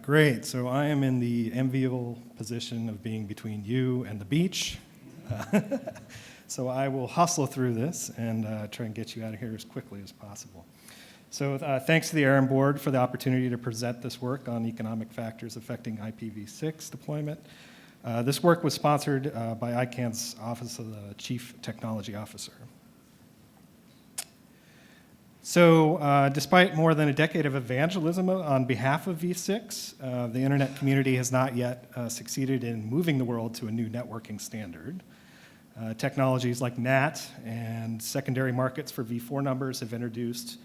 Great. So I am in the enviable position of being between you and the beach. So I will hustle through this and try and get you out of here as quickly as possible. So thanks to the ARIN board for the opportunity to present this work on economic factors affecting IPv6 deployment. This work was sponsored by ICANN's Office of the Chief Technology Officer. So despite more than a decade of evangelism on behalf of v6, the internet community has not yet succeeded in moving the world to a new networking standard. Technologies like NAT and secondary markets for v4 numbers have introduced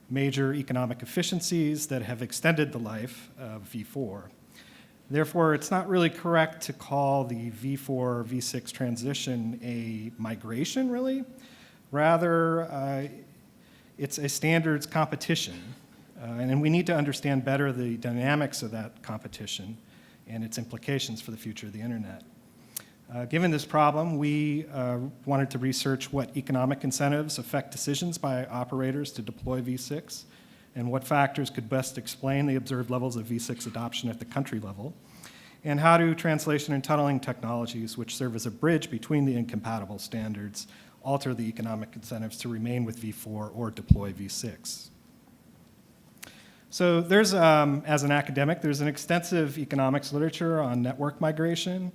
major economic efficiencies that have extended the life of v4. Therefore, it's not really correct to call the v4, v6 transition a migration, really. Rather, it's a standards competition, and we need to understand better the dynamics of that competition and its implications for the future of the internet. Given this problem, we wanted to research what economic incentives affect decisions by operators to deploy v6 and what factors could best explain the observed levels of v6 adoption at the country level, and how do translation and tunneling technologies, which serve as a bridge between the incompatible standards, alter the economic incentives to remain with v4 or deploy v6. So there's, as an academic, there's an extensive economics literature on network migration.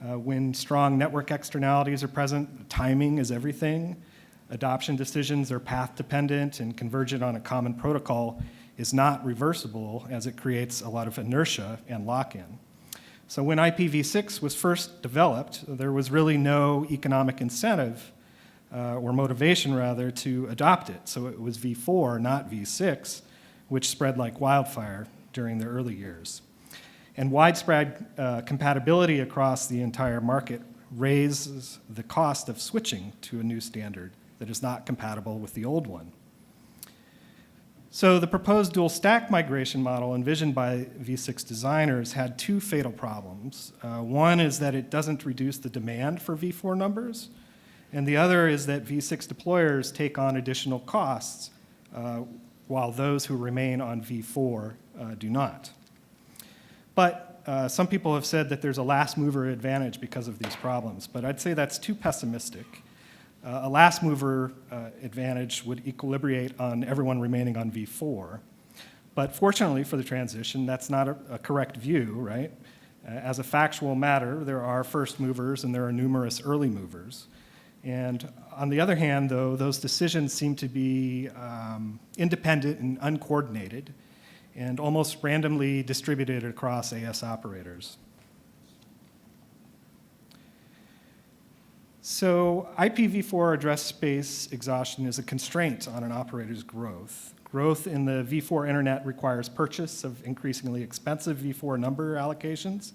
When strong network externalities are present, timing is everything. Adoption decisions are path dependent, and convergent on a common protocol is not reversible, as it creates a lot of inertia and lock-in. So when IPv6 was first developed, there was really no economic incentive or motivation, rather, to adopt it. So it was v4, not v6, which spread like wildfire during the early years. And widespread compatibility across the entire market raises the cost of switching to a new standard that is not compatible with the old one. So the proposed dual stack migration model envisioned by v6 designers had two fatal problems. One is that it doesn't reduce the demand for v4 numbers, and the other is that v6 deployers take on additional costs while those who remain on v4 do not. But some people have said that there's a last mover advantage because of these problems, but I'd say that's too pessimistic. A last mover advantage would equilibrate on everyone remaining on v4. But fortunately for the transition, that's not a correct view, right? As a factual matter, there are first movers and there are numerous early movers. And on the other hand, though, those decisions seem to be independent and uncoordinated, and almost randomly distributed across AS operators. So IPv4 address space exhaustion is a constraint on an operator's growth. Growth in the v4 internet requires purchase of increasingly expensive v4 number allocations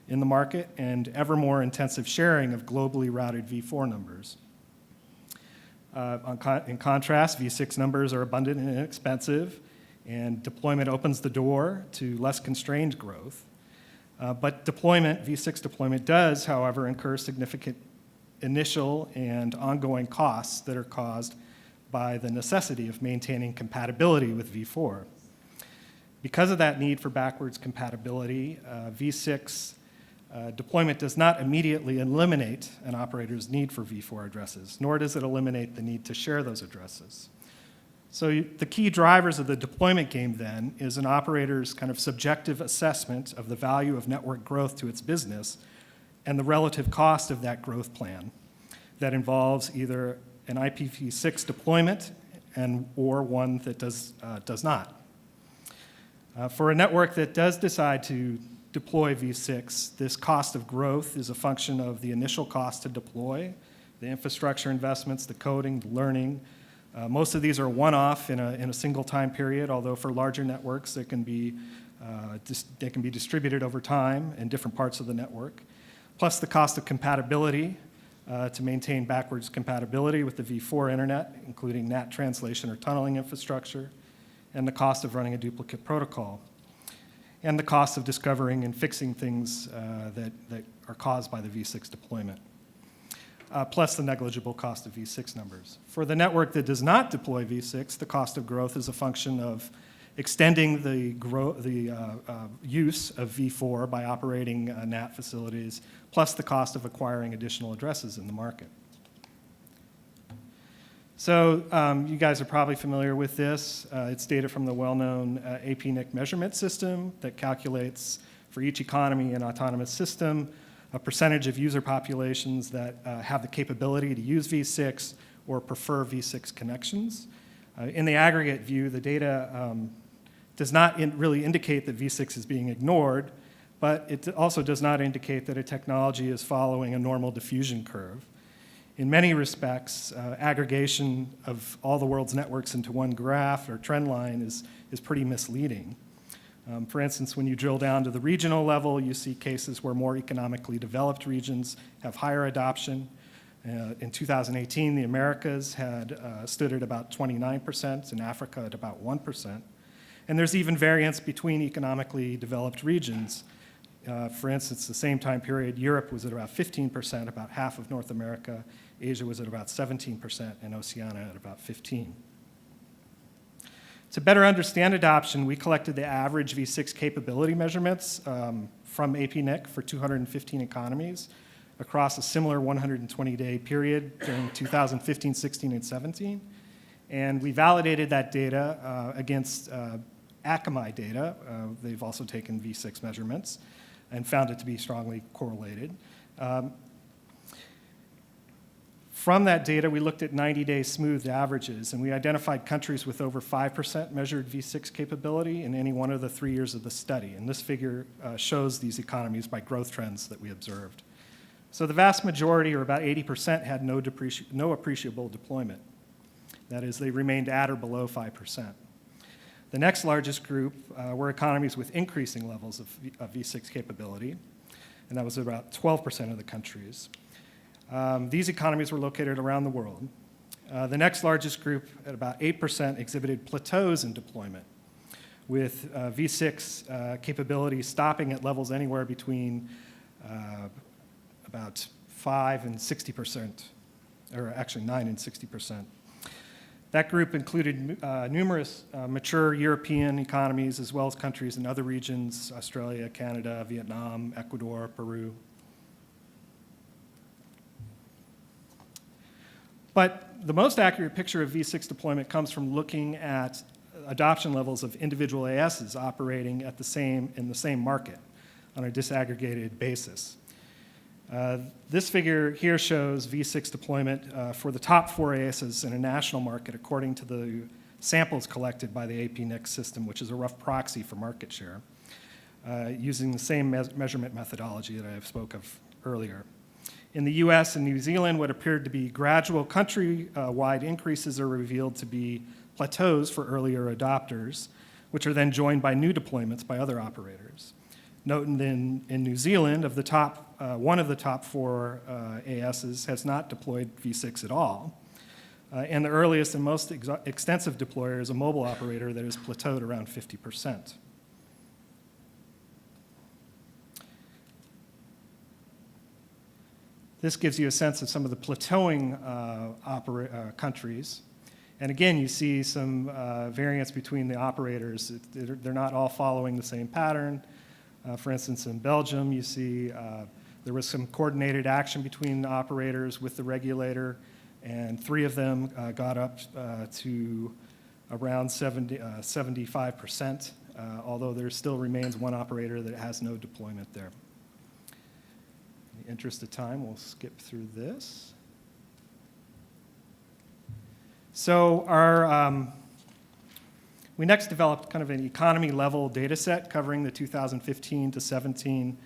in the market and ever more intensive sharing of globally routed v4 numbers. In contrast, v6 numbers are abundant and inexpensive, and deployment opens the door to less constrained growth. But v6 deployment does, however, incur significant initial and ongoing costs that are caused by the necessity of maintaining compatibility with v4. Because of that need for backwards compatibility, v6 deployment does not immediately eliminate an operator's need for v4 addresses, nor does it eliminate the need to share those addresses. So the key drivers of the deployment game then is an operator's kind of subjective assessment of the value of network growth to its business and the relative cost of that growth plan that involves either an IPv6 deployment or one that does not. For a network that does decide to deploy v6, this cost of growth is a function of the initial cost to deploy, the infrastructure investments, the coding, the learning. Most of these are one-off in a single time period, although for larger networks they can be distributed over time in different parts of the network, plus the cost of compatibility to maintain backwards compatibility with the v4 internet, including NAT translation or tunneling infrastructure, and the cost of running a duplicate protocol, and the cost of discovering and fixing things that are caused by the v6 deployment. Plus the negligible cost of v6 numbers. For the network that does not deploy v6, the cost of growth is a function of extending the use of V4 by operating NAT facilities, plus the cost of acquiring additional addresses in the market. So you guys are probably familiar with this. It's data from the well-known APNIC measurement system that calculates for each economy and autonomous system a percentage of user populations that have the capability to use V6 or prefer V6 connections. In the aggregate view, the data does not really indicate that V6 is being ignored, but it also does not indicate that a technology is following a normal diffusion curve. In many respects, aggregation of all the world's networks into one graph or trend line is pretty misleading. For instance, when you drill down to the regional level, you see cases where more economically developed regions have higher adoption. In 2018, the Americas had stood at about 29%, and Africa at about 1%. And there's even variance between economically developed regions. For instance, the same time period, Europe was at about 15%, about half of North America. Asia was at about 17%, and Oceania at about 15%. To better understand adoption, we collected the average V6 capability measurements from APNIC for 215 economies across a similar 120-day period during 2015, 16, and 17. And we validated that data against Akamai data. They've also taken V6 measurements and found it to be strongly correlated. From that data, we looked at 90-day smoothed averages, and we identified countries with over 5% measured V6 capability in any one of the 3 years of the study. And this figure shows these economies by growth trends that we observed. So the vast majority, or about 80%, had no appreciable deployment. That is, they remained at or below 5%. The next largest group were economies with increasing levels of V6 capability, and that was about 12% of the countries. These economies were located around the world. The next largest group, at about 8%, exhibited plateaus in deployment, with V6 capability stopping at levels anywhere between about 5 and 60%, or actually 9 and 60%. That group included numerous mature European economies, as well as countries in other regions: Australia, Canada, Vietnam, Ecuador, Peru. But the most accurate picture of V6 deployment comes from looking at adoption levels of individual ASs operating in the same market on a disaggregated basis. This figure here shows V6 deployment for the top 4 ASs in a national market according to the samples collected by the APNIC system, which is a rough proxy for market share, using the same measurement methodology that I spoke of earlier. In the US and New Zealand, what appeared to be gradual country-wide increases are revealed to be plateaus for earlier adopters, which are then joined by new deployments by other operators. Note in New Zealand, one of the top 4 ASs has not deployed V6 at all. And the earliest and most extensive deployer is a mobile operator that has plateaued around 50%. This gives you a sense of some of the plateauing countries. And again, you see some variance between the operators. They're not all following the same pattern. For instance, in Belgium, you see there was some coordinated action between the operators with the regulator, and 3 of them got up to around 75%, although there still remains one operator that has no deployment there. In the interest of time, we'll skip through this. So we next developed kind of an economy-level data set covering the 2015 to 17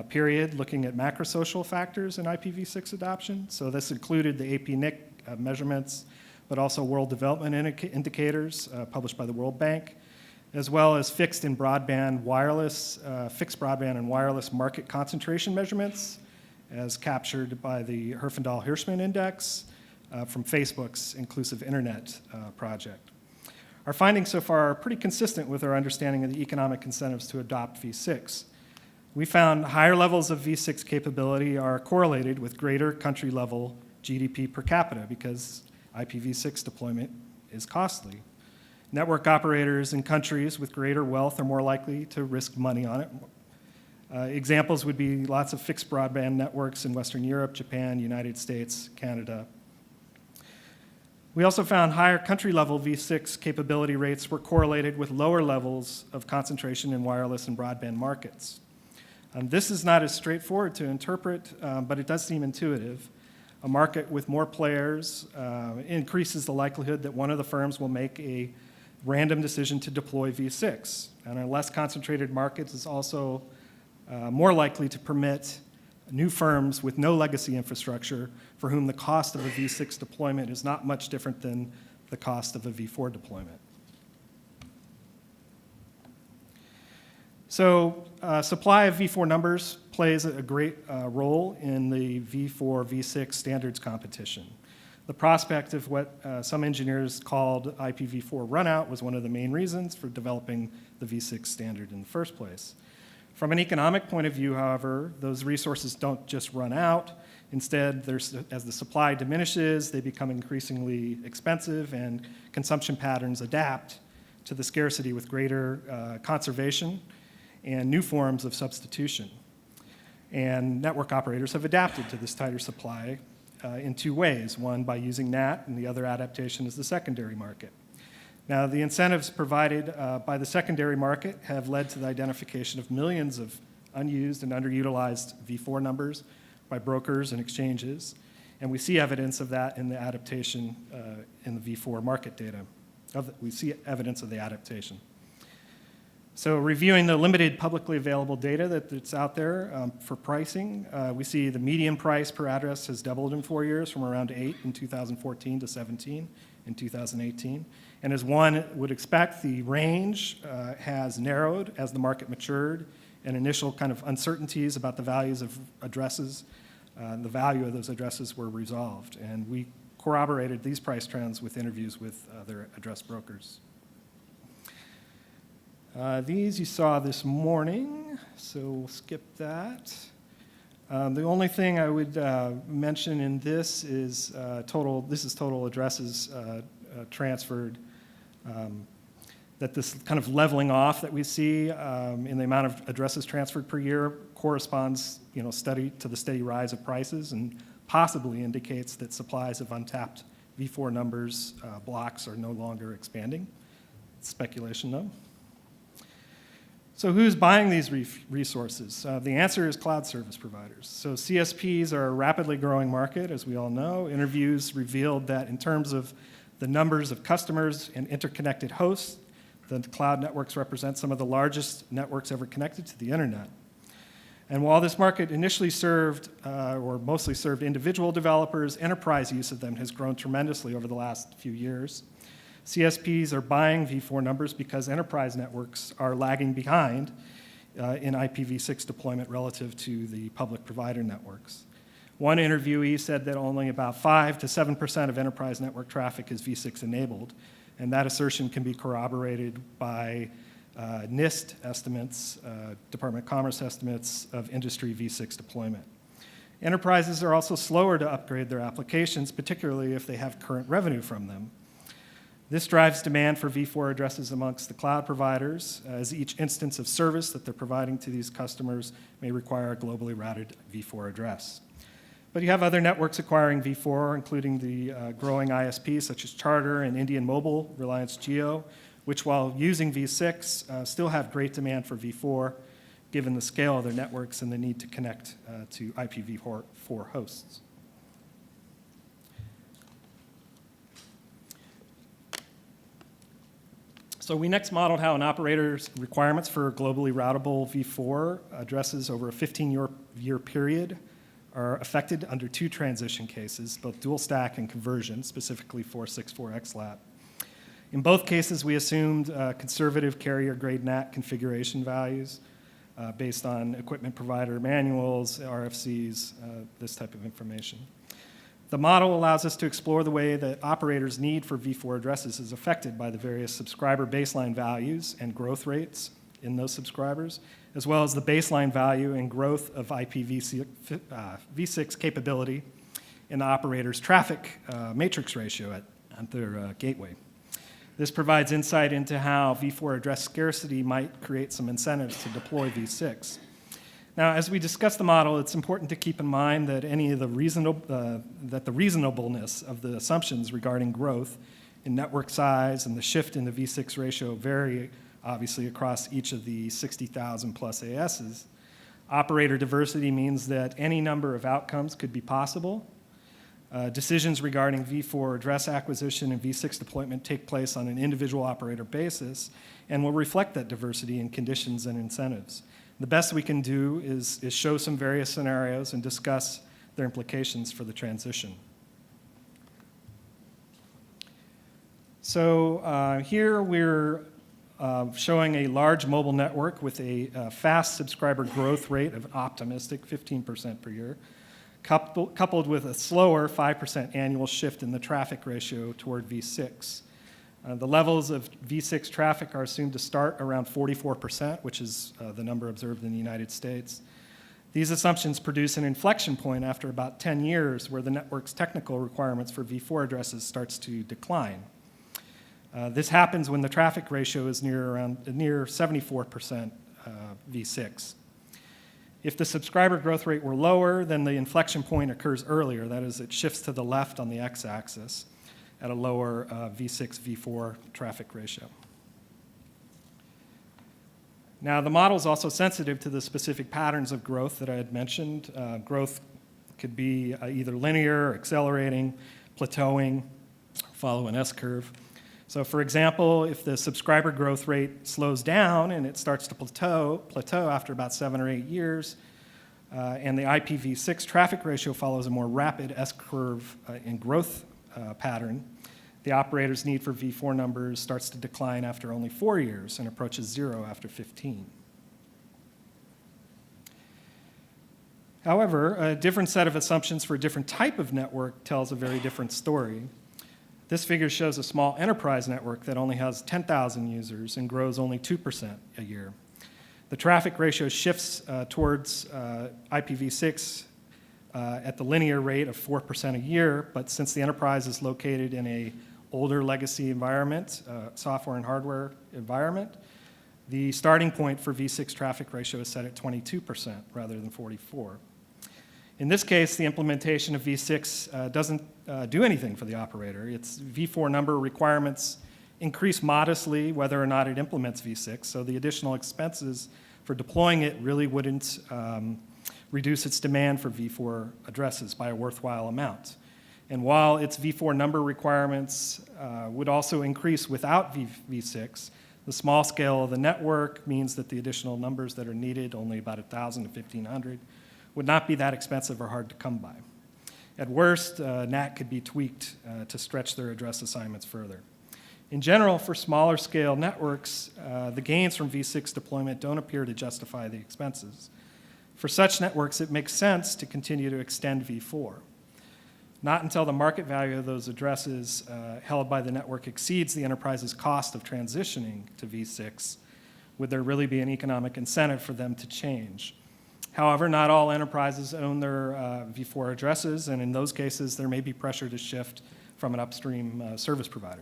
period, looking at macrosocial factors in IPv6 adoption. So this included the APNIC measurements, but also world development indicators published by the World Bank, as well as fixed broadband and wireless market concentration measurements, as captured by the Herfindahl-Hirschman Index from Facebook's Inclusive Internet project. Our findings so far are pretty consistent with our understanding of the economic incentives to adopt V6. We found higher levels of V6 capability are correlated with greater country-level GDP per capita because IPv6 deployment is costly. Network operators in countries with greater wealth are more likely to risk money on it. Examples would be lots of fixed broadband networks in Western Europe, Japan, United States, Canada. We also found higher country-level V6 capability rates were correlated with lower levels of concentration in wireless and broadband markets. This is not as straightforward to interpret, but it does seem intuitive. A market with more players increases the likelihood that one of the firms will make a random decision to deploy V6. And a less concentrated market is also more likely to permit new firms with no legacy infrastructure for whom the cost of a V6 deployment is not much different than the cost of a V4 deployment. So supply of V4 numbers plays a great role in the V4, V6 standards competition. The prospect of what some engineers called IPv4 runout was one of the main reasons for developing the V6 standard in the first place. From an economic point of view, however, those resources don't just run out. Instead, as the supply diminishes, they become increasingly expensive, and consumption patterns adapt to the scarcity with greater conservation and new forms of substitution. And network operators have adapted to this tighter supply in two ways, one by using NAT, and the other adaptation is the secondary market. Now, the incentives provided by the secondary market have led to the identification of millions of unused and underutilized V4 numbers by brokers and exchanges, and we see evidence of that in the adaptation in the V4 market data. We see evidence of the adaptation. So reviewing the limited publicly available data that's out there for pricing, we see the median price per address has doubled in 4 years from around 8 in 2014 to 17 in 2018. And as one would expect, the range has narrowed as the market matured and initial kind of uncertainties about the values of addresses, the value of those addresses were resolved. And we corroborated these price trends with interviews with other address brokers. These you saw this morning, so we'll skip that. The only thing I would mention in this is total addresses transferred. That this kind of leveling off that we see in the amount of addresses transferred per year corresponds, to the steady rise of prices and possibly indicates that supplies of untapped V4 numbers blocks are no longer expanding. It's speculation, though. So who's buying these resources? The answer is cloud service providers. So CSPs are a rapidly growing market, as we all know. Interviews revealed that in terms of the numbers of customers and interconnected hosts, the cloud networks represent some of the largest networks ever connected to the internet. And while this market initially served, or mostly served individual developers, enterprise use of them has grown tremendously over the last few years. CSPs are buying V4 numbers because enterprise networks are lagging behind in IPv6 deployment relative to the public provider networks. One interviewee said that only about 5 to 7% of enterprise network traffic is V6 enabled, and that assertion can be corroborated by NIST estimates, Department of Commerce estimates of industry V6 deployment. Enterprises are also slower to upgrade their applications, particularly if they have current revenue from them. This drives demand for V4 addresses amongst the cloud providers, as each instance of service that they're providing to these customers may require a globally routed V4 address. But you have other networks acquiring V4, including the growing ISPs such as Charter and Indian Mobile, Reliance Jio, which while using V6 still have great demand for V4, given the scale of their networks and the need to connect to IPv4 hosts. So we next modeled how an operator's requirements for globally routable V4 addresses over a 15-year period are affected under two transition cases, both dual stack and conversion, specifically 464 XLAT. In both cases, we assumed conservative carrier-grade NAT configuration values based on equipment provider manuals, RFCs, this type of information. The model allows us to explore the way that operators' need for V4 addresses is affected by the various subscriber baseline values and growth rates in those subscribers, as well as the baseline value and growth of IPv6 capability in the operator's traffic matrix ratio at their gateway. This provides insight into how v4 address scarcity might create some incentives to deploy v6. Now, as we discuss the model, it's important to keep in mind that the reasonableness of the assumptions regarding growth in network size and the shift in the v6 ratio vary obviously across each of the 60,000 plus ASs. Operator diversity means that any number of outcomes could be possible. Decisions regarding v4 address acquisition and v6 deployment take place on an individual operator basis and will reflect that diversity in conditions and incentives. The best we can do is show some various scenarios and discuss their implications for the transition. So here we're showing a large mobile network with a fast subscriber growth rate of optimistic 15% per year, coupled with a slower 5% annual shift in the traffic ratio toward v6. The levels of v6 traffic are assumed to start around 44%, which is the number observed in the United States. These assumptions produce an inflection point after about 10 years where the network's technical requirements for v4 addresses starts to decline. This happens when the traffic ratio is near 74% v6. If the subscriber growth rate were lower, then the inflection point occurs earlier. That is, it shifts to the left on the x-axis at a lower v6, v4 traffic ratio. Now, the model is also sensitive to the specific patterns of growth that I had mentioned. Growth could be either linear, accelerating, plateauing, follow an S-curve. So for example, if the subscriber growth rate slows down and it starts to plateau after about 7 or 8 years, and the IPv6 traffic ratio follows a more rapid S-curve in growth pattern, the operator's need for v4 numbers starts to decline after only 4 years and approaches 0 after 15. However, a different set of assumptions for a different type of network tells a very different story. This figure shows a small enterprise network that only has 10,000 users and grows only 2% a year. The traffic ratio shifts towards IPv6 at the linear rate of 4% a year, but since the enterprise is located in an older legacy environment, software and hardware environment, the starting point for v6 traffic ratio is set at 22% rather than 44%. In this case, the implementation of v6 doesn't do anything for the operator. Its v4 number requirements increase modestly whether or not it implements v6, so the additional expenses for deploying it really wouldn't reduce its demand for v4 addresses by a worthwhile amount. And while its v4 number requirements would also increase without v6, the small scale of the network means that the additional numbers that are needed, only about 1,000 to 1,500, would not be that expensive or hard to come by. At worst, NAT could be tweaked to stretch their address assignments further. In general, for smaller scale networks, the gains from v6 deployment don't appear to justify the expenses. For such networks, it makes sense to continue to extend v4. Not until the market value of those addresses held by the network exceeds the enterprise's cost of transitioning to v6 would there really be an economic incentive for them to change. However, not all enterprises own their v4 addresses, and in those cases, there may be pressure to shift from an upstream service provider.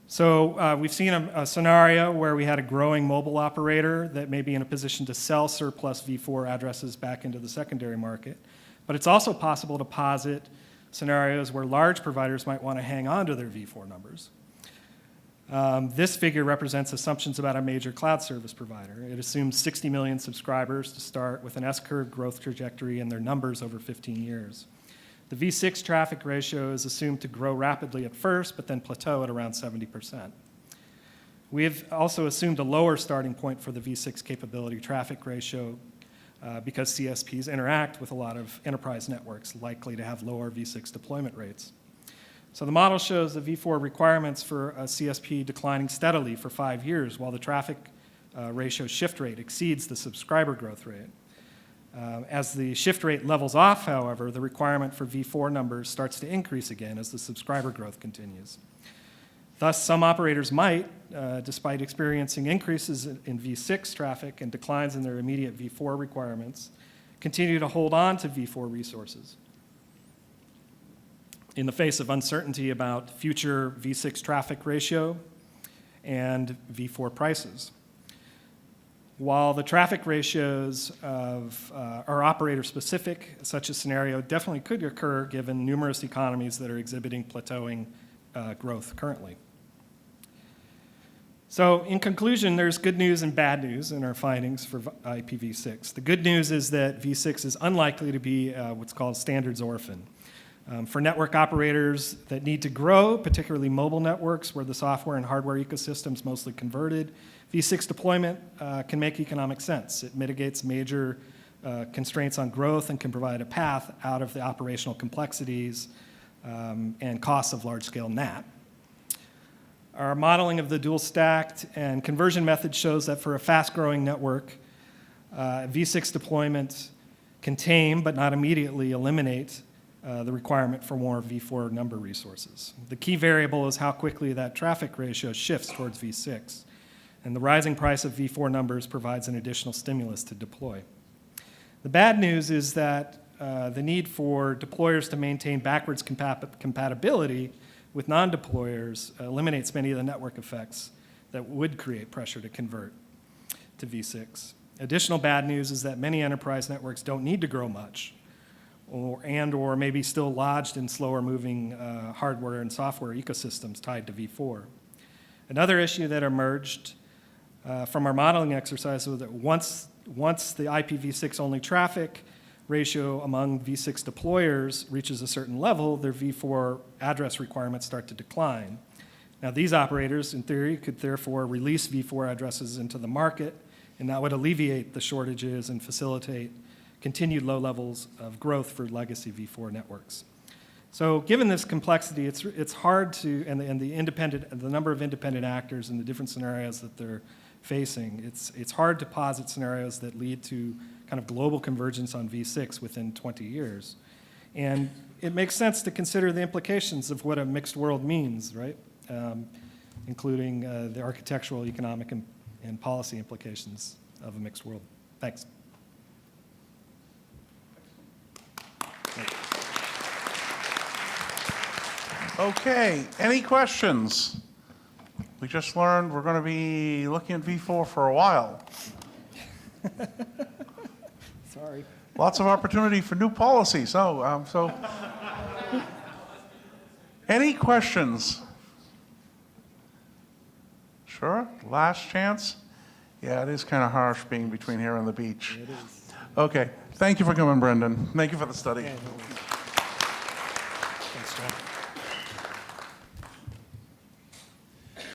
So we've seen a scenario where we had a growing mobile operator that may be in a position to sell surplus v4 addresses back into the secondary market. But it's also possible to posit scenarios where large providers might want to hang on to their v4 numbers. This figure represents assumptions about a major cloud service provider. It assumes 60 million subscribers to start with an S-curve growth trajectory and their numbers over 15 years. The v6 traffic ratio is assumed to grow rapidly at first, but then plateau at around 70%. We have also assumed a lower starting point for the v6 capability traffic ratio because CSPs interact with a lot of enterprise networks likely to have lower v6 deployment rates. So the model shows the v4 requirements for a CSP declining steadily for 5 years while the traffic ratio shift rate exceeds the subscriber growth rate. As the shift rate levels off, however, the requirement for v4 numbers starts to increase again as the subscriber growth continues. Thus, some operators might, despite experiencing increases in v6 traffic and declines in their immediate v4 requirements, continue to hold on to v4 resources. in the face of uncertainty about future v6 traffic ratio and v4 prices. While the traffic ratios are operator-specific, such a scenario definitely could occur given numerous economies that are exhibiting plateauing growth currently. So in conclusion, there's good news and bad news in our findings for IPv6. The good news is that v6 is unlikely to be what's called standards orphan. For network operators that need to grow, particularly mobile networks where the software and hardware ecosystem's mostly converted, v6 deployment can make economic sense. It mitigates major constraints on growth and can provide a path out of the operational complexities and costs of large-scale NAT. Our modeling of the dual stacked and conversion method shows that for a fast-growing network, v6 deployment can tame but not immediately eliminate the requirement for more v4 number resources. The key variable is how quickly that traffic ratio shifts towards v6, and the rising price of v4 numbers provides an additional stimulus to deploy. The bad news is that the need for deployers to maintain backwards compatibility with non-deployers eliminates many of the network effects that would create pressure to convert to v6. Additional bad news is that many enterprise networks don't need to grow much, or maybe still lodged in slower moving hardware and software ecosystems tied to v4. Another issue that emerged from our modeling exercise was that once the IPv6 only traffic ratio among v6 deployers reaches a certain level, their v4 address requirements start to decline. Now, these operators, in theory, could therefore release v4 addresses into the market, and that would alleviate the shortages and facilitate continued low levels of growth for legacy v4 networks. So given this complexity, it's hard to, and the number of independent actors and the different scenarios that they're facing, it's hard to posit scenarios that lead to kind of global convergence on v6 within 20 years. And it makes sense to consider the implications of what a mixed world means, right? Including the architectural, economic, and policy implications of a mixed world. Thanks. Okay, any questions? We just learned we're going to be looking at v4 for a while. Sorry. Lots of opportunity for new policies. So any questions? Sure, last chance? Yeah, it is kind of harsh being between here and the beach. It is. Okay, thank you for coming, Brendan. Thank you for the study. Yeah, no worries. Thanks, John.